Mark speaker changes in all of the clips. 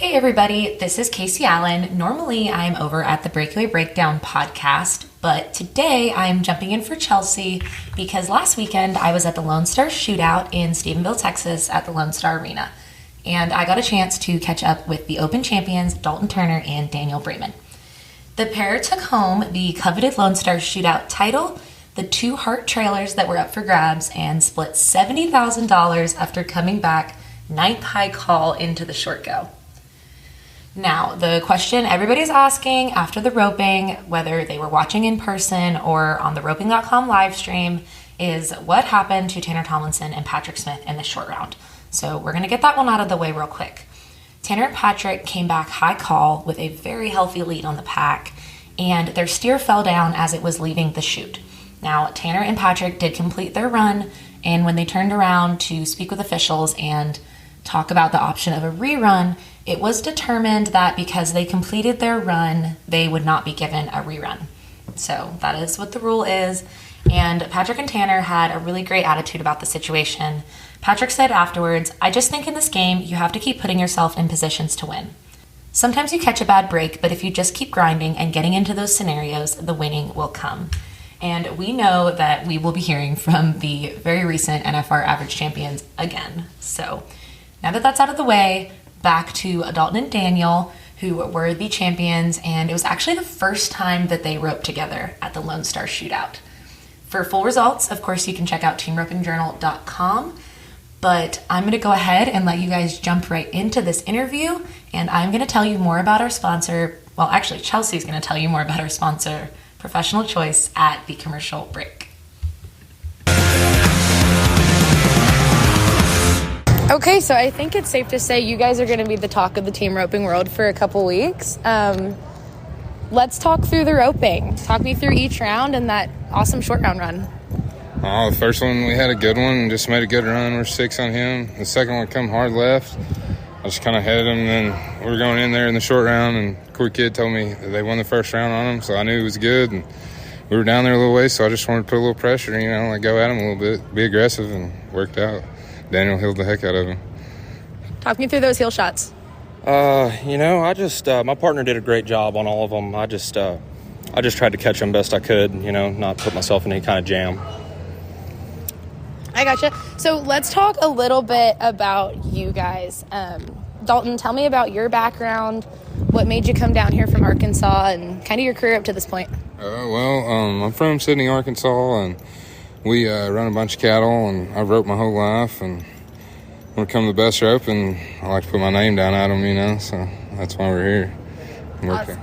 Speaker 1: Hey everybody, this is Casey Allen. Normally I'm over at the Breakaway Breakdown podcast, but today I'm jumping in for Chelsea because last weekend I was at the Lone Star Shootout in Stephenville, Texas at the Lone Star Arena, and I got a chance to catch up with the Open champions Dalton Turner and Daniel Braman. The pair took home the coveted Lone Star Shootout title, the 2 Hart trailers that were up for grabs, and split $70,000 after coming back 9th high call into the short go. Now, the question everybody's asking after the roping, whether they were watching in person or on the roping.com live stream, is what happened to Tanner Tomlinson and Patrick Smith in the short round. So we're going to get that one out of the way real quick. Tanner and Patrick came back high call with a very healthy lead on the pack, and their steer fell down as it was leaving the chute. Now, Tanner and Patrick did complete their run, and when they turned around to speak with officials and talk about the option of a rerun, it was determined that because they completed their run, they would not be given a rerun. So that is what the rule is. And Patrick and Tanner had a really great attitude about the situation. Patrick said afterwards, "I just think in this game, you have to keep putting yourself in positions to win. Sometimes you catch a bad break, but if you just keep grinding and getting into those scenarios, the winning will come." And we know that we will be hearing from the very recent NFR average champions again. So now that that's out of the way, back to Dalton and Daniel, who were the champions, and it was actually the first time that they roped together at the Lone Star Shootout. For full results, of course, you can check out teamropingjournal.com, but I'm going to go ahead and let you guys jump right into this interview, and I'm going to tell you more about our sponsor. Well, actually, Chelsea's going to tell you more about our sponsor, Professional Choice, at the commercial break.
Speaker 2: Okay, so I think it's safe to say you guys are going to be the talk of the team roping world for a couple weeks. Let's talk through the roping. Talk me through each round and that awesome short round run.
Speaker 3: The first one, we had a good one and just made a good run. We're 6 on him. The second one come hard left. I just kind of headed him, and then we were going in there in the short round, and Corey Kidd told me that they won the first round on him, so I knew it was good. And we were down there a little ways, so I just wanted to put a little pressure, like go at him a little bit, be aggressive, and worked out. Daniel healed the heck out of him.
Speaker 2: Talk me through those heel shots.
Speaker 4: I just my partner did a great job on all of them. I just tried to catch them best I could, not put myself in any kind of jam.
Speaker 2: I gotcha. So let's talk a little bit about you guys. Dalton, tell me about your background, what made you come down here from Arkansas, and kind of your career up to this point.
Speaker 3: I'm from Sidney, Arkansas, and we run a bunch of cattle, and I've roped my whole life, and when it comes to the best rope, and I like to put my name down at them, so that's why we're here.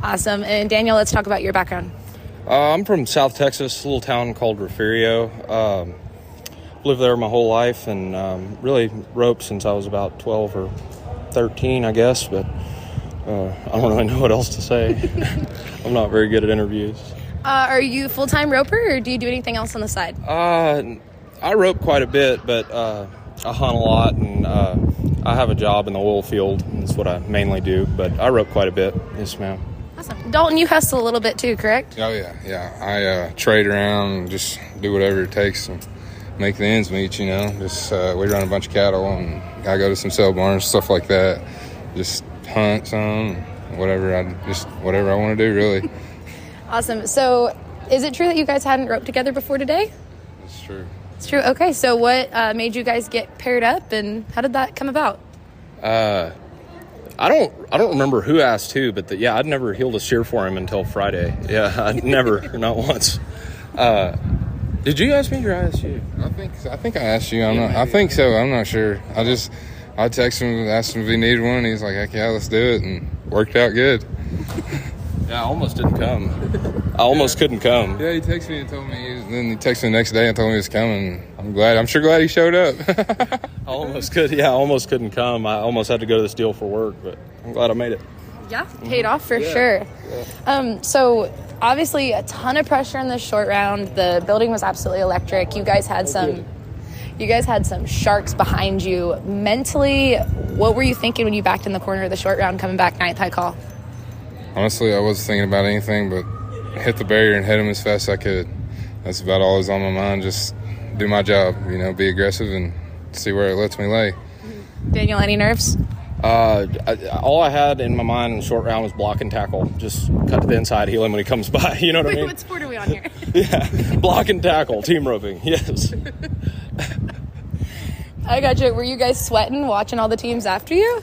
Speaker 2: Awesome. And Daniel, let's talk about your background.
Speaker 4: I'm from South Texas, a little town called Refugio. Lived there my whole life, and really roped since I was about 12 or 13, I guess, but I don't really know what else to say. I'm not very good at interviews.
Speaker 2: Are you full-time roper, or do you do anything else on the side?
Speaker 4: I rope quite a bit, but I hunt a lot, and I have a job in the oil field. That's what I mainly do, but I rope quite a bit. Yes, ma'am.
Speaker 2: Awesome. Dalton, you hustle a little bit too, correct?
Speaker 3: Oh, yeah. I trade around and just do whatever it takes to make the ends meet, Just we run a bunch of cattle, and I go to some sale barns, stuff like that. Just hunt some, whatever I want to do, really.
Speaker 2: Awesome. So is it true that you guys hadn't roped together before today?
Speaker 3: It's true.
Speaker 2: It's true. Okay, so what made you guys get paired up, and how did that come about?
Speaker 4: I don't remember who asked who, but I'd never healed a steer for him until Friday. Yeah, I'd never, not once. Did you ask me or I asked you?
Speaker 3: I think I asked you. I think so. I'm not sure. I texted him, asked him if he needed one. He's like, heck yeah, let's do it, and worked out good.
Speaker 4: Yeah, I almost didn't come. I almost couldn't come.
Speaker 3: Yeah, he texted me and told me. Then he texted me the next day and told me he was coming. I'm sure glad he showed up.
Speaker 4: I almost couldn't come. I almost had to go to this deal for work, but I'm glad I made it.
Speaker 2: Yeah, paid off for sure. Yeah. So obviously a ton of pressure in this short round. The building was absolutely electric. You guys had some sharks behind you. Mentally, what were you thinking when you backed in the corner of the short round coming back 9th high call?
Speaker 3: Honestly, I wasn't thinking about anything but hit the barrier and hit him as fast as I could. That's about all that was on my mind. Just do my job, be aggressive and see where it lets me lay.
Speaker 2: Daniel, any nerves?
Speaker 4: All I had in my mind in the short round was block and tackle. Just cut to the inside, heel him when he comes by. You know what I mean?
Speaker 2: What sport are we on here?
Speaker 4: Yeah, block and tackle, team roping. Yes.
Speaker 2: I gotcha. Were you guys sweating watching all the teams after you?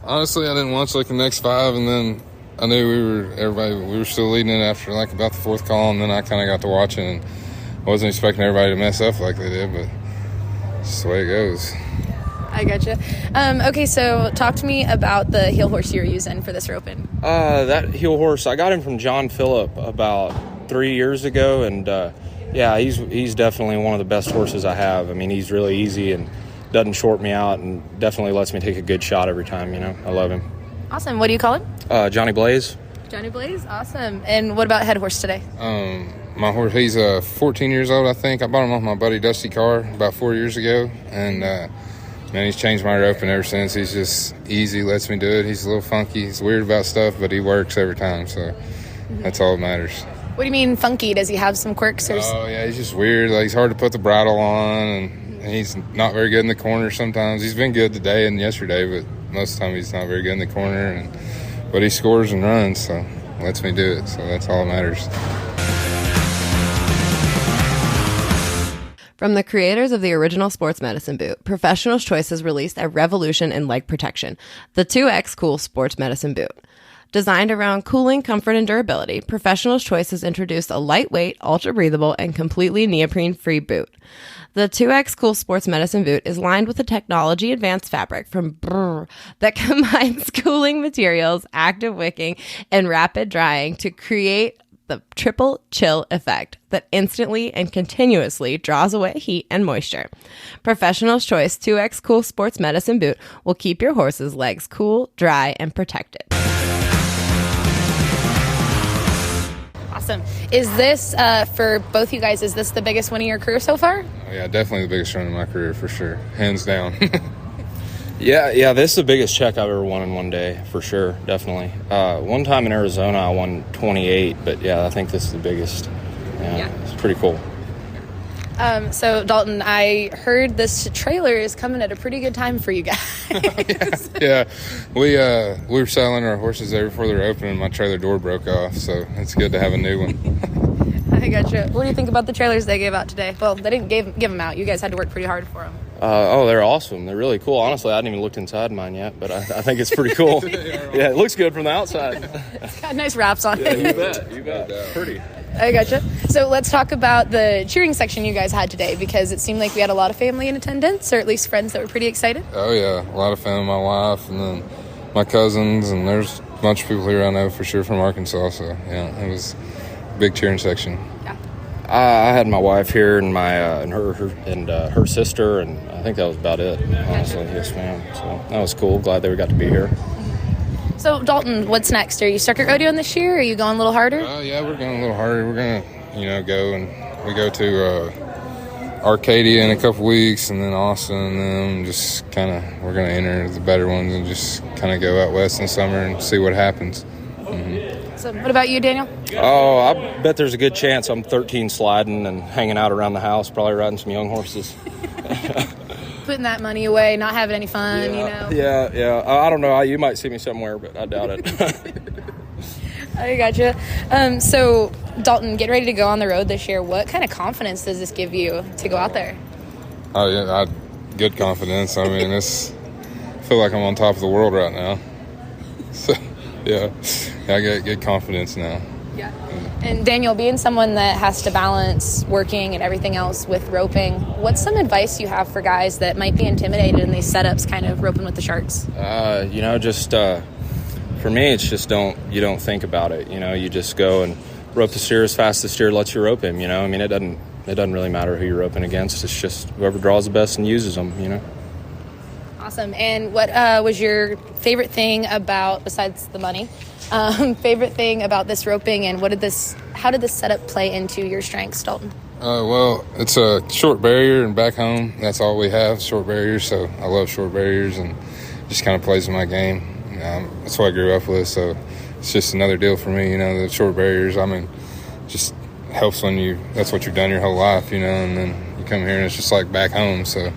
Speaker 3: Honestly, I didn't watch like the next 5, and then I knew we were still leading it after like about the 4th call, and then I kind of got to watching, and I wasn't expecting everybody to mess up like they did, but it's just the way it goes.
Speaker 2: I gotcha. Okay, so talk to me about the heel horse you were using for this roping.
Speaker 4: That heel horse, I got him from John Phillip about 3 years ago, and yeah, he's definitely one of the best horses I have. I mean, he's really easy and doesn't short me out, and definitely lets me take a good shot every time. I love him.
Speaker 2: Awesome. What do you call him?
Speaker 4: Johnny Blaze.
Speaker 2: Johnny Blaze. Awesome. And what about head horse today?
Speaker 3: My horse, he's 14 years old, I think. I bought him off my buddy Dusty Carr about 4 years ago, and man, he's changed my roping ever since. He's just easy, lets me do it. He's a little funky. He's weird about stuff, but he works every time, so that's all that matters.
Speaker 2: What do you mean funky? Does he have some quirks?
Speaker 3: Oh, yeah, he's just weird. Like, he's hard to put the bridle on, and he's not very good in the corner sometimes. He's been good today and yesterday, but most of the time he's not very good in the corner. But he scores and runs, so lets me do it. So that's all that matters.
Speaker 5: From the creators of the original sports medicine boot, Professional Choice has released a revolution in leg protection, the 2X Cool Sports Medicine Boot. Designed around cooling, comfort, and durability, Professional Choice has introduced a lightweight, ultra-breathable, and completely neoprene-free boot. The 2X Cool Sports Medicine Boot is lined with a technology-advanced fabric from Brrr that combines cooling materials, active wicking, and rapid drying to create the triple chill effect that instantly and continuously draws away heat and moisture. Professional's Choice 2X Cool Sports Medicine Boot will keep your horse's legs cool, dry, and protected.
Speaker 2: Awesome. Is this, for both you guys, is this the biggest win of your career so far?
Speaker 3: Oh, yeah, definitely the biggest run of my career for sure. Hands down.
Speaker 4: Yeah, this is the biggest check I've ever won in one day, for sure, definitely. One time in Arizona, I won 28, but yeah, I think this is the biggest. Yeah. It's pretty cool.
Speaker 2: So, Dalton, I heard this trailer is coming at a pretty good time for you guys.
Speaker 3: Yeah. We were selling our horses there before they were opening. My trailer door broke off, so it's good to have a new one.
Speaker 2: I gotcha. What do you think about the trailers they gave out today? Well, they didn't give them out. You guys had to work pretty hard for them.
Speaker 4: They're awesome. They're really cool. Honestly, I hadn't even looked inside mine yet, but I think it's pretty cool. Yeah, it looks good from the outside.
Speaker 2: It's got nice wraps on it.
Speaker 4: You bet. Pretty.
Speaker 2: I gotcha. So let's talk about the cheering section you guys had today, because it seemed like we had a lot of family in attendance, or at least friends that were pretty excited.
Speaker 3: Oh, yeah. A lot of family, my wife, and then my cousins, and there's a bunch of people here I know for sure from Arkansas. So, yeah, it was a big cheering section.
Speaker 2: Yeah.
Speaker 4: I had my wife here and my her sister, and I think that was about it, honestly. Yes, ma'am. So that was cool. Glad they got to be here.
Speaker 2: So, Dalton, what's next? Are you circuit rodeoing this year? Are you going a little harder?
Speaker 3: Yeah, we're going a little harder. We're going to, go, and we go to Arcadia in a couple weeks, and then Austin, and then just we're going to enter the better ones and just kind of go out west in the summer and see what happens. Mm-hmm.
Speaker 2: So, what about you, Daniel?
Speaker 4: Oh, I bet there's a good chance I'm 13 sliding and hanging out around the house, probably riding some young horses.
Speaker 2: Putting that money away, not having any fun,
Speaker 4: Yeah. I don't know. You might see me somewhere, but I doubt it.
Speaker 2: I gotcha. So, Dalton, get ready to go on the road this year. What kind of confidence does this give you to go out there?
Speaker 3: Oh, yeah, good confidence. I mean, I feel like I'm on top of the world right now. So, yeah, I get good confidence now.
Speaker 2: Yeah. And Daniel, being someone that has to balance working and everything else with roping, what's some advice you have for guys that might be intimidated in these setups, kind of roping with the sharks?
Speaker 4: For me, it's just you don't think about it. You just go and rope the steer as fast as the steer lets you rope him. I mean, it doesn't really matter who you're roping against. It's just whoever draws the best and uses them.
Speaker 2: Awesome. And what was your favorite thing about, besides the money, favorite thing about this roping, and how did this setup play into your strengths, Dalton?
Speaker 3: Well, it's a short barrier, and back home, that's all we have, short barriers. So I love short barriers, and just kind of plays in my game. That's what I grew up with, so it's just another deal for me, the short barriers. I mean, just helps when that's what you've done your whole life, and then you come here and it's just like back home, so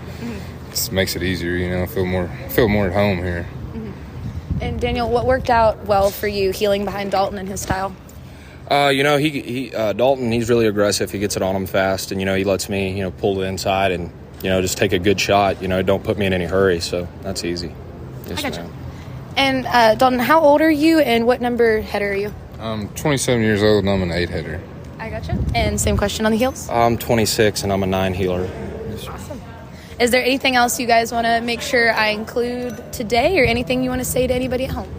Speaker 3: it makes it easier, feel more at home here.
Speaker 2: Mm-hmm. And Daniel, what worked out well for you healing behind Dalton and his style?
Speaker 4: Dalton, he's really aggressive. He gets it on him fast, and, he lets me, pull the inside and, just take a good shot. Don't put me in any hurry, so that's easy. Yes,
Speaker 2: I gotcha.
Speaker 4: ma'am.
Speaker 2: And Dalton, how old are you, and what number header are you?
Speaker 3: I'm 27 years old, and I'm an 8-header.
Speaker 2: I gotcha. And same question on the heels?
Speaker 4: I'm 26, and I'm a 9-heeler.
Speaker 2: Awesome. Is there anything else you guys want to make sure I include today, or anything you want to say to anybody at home?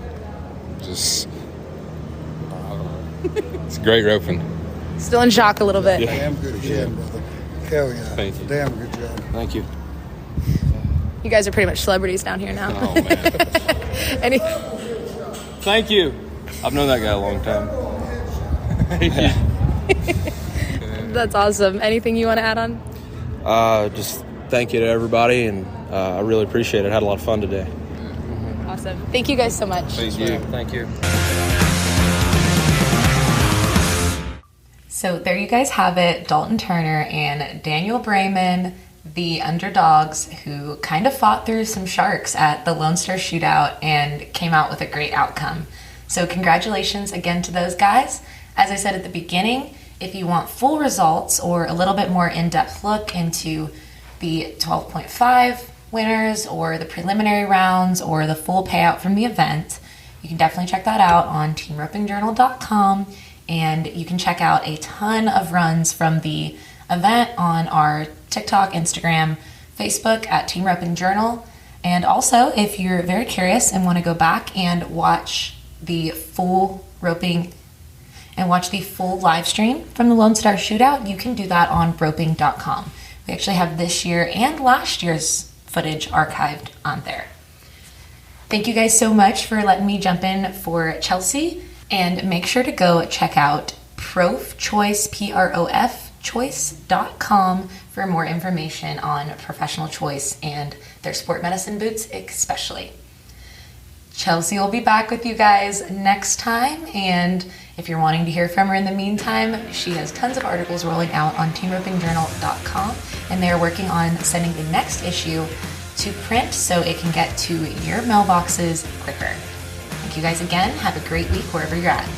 Speaker 3: Just, it's great roping.
Speaker 2: Still in shock a little bit.
Speaker 3: Yeah.
Speaker 6: Damn good again, brother. Hell yeah.
Speaker 3: Thank you.
Speaker 6: Damn good job.
Speaker 4: Thank you.
Speaker 2: You guys are pretty much celebrities down here now.
Speaker 3: Oh, man.
Speaker 2: Any?
Speaker 4: Thank you. I've known that guy a long time.
Speaker 2: That's awesome. Anything you want to add on?
Speaker 4: Just thank you to everybody, and I really appreciate it. Had a lot of fun today.
Speaker 2: Awesome. Thank you guys so much.
Speaker 3: Thank you.
Speaker 4: Thank you.
Speaker 1: So there you guys have it, Dalton Turner and Daniel Braman, the underdogs who kind of fought through some sharks at the Lone Star Shootout and came out with a great outcome. So congratulations again to those guys. As I said at the beginning, if you want full results or a little bit more in-depth look into the 12.5 winners or the preliminary rounds or the full payout from the event, you can definitely check that out on teamropingjournal.com. And you can check out a ton of runs from the event on our TikTok, Instagram, Facebook at Team Roping Journal. And also, if you're very curious and want to go back and watch the full roping and watch the full live stream from the Lone Star Shootout, you can do that on roping.com. We actually have this year and last year's footage archived on there. Thank you guys so much for letting me jump in for Chelsea. And make sure to go check out ProfChoice, PROFChoice.com for more information on professional choice and their sport medicine boots especially. Chelsea will be back with you guys next time, and if you're wanting to hear from her in the meantime, she has tons of articles rolling out on teamropingjournal.com, and they're working on sending the next issue to print so it can get to your mailboxes quicker. Thank you guys again. Have a great week wherever you're at.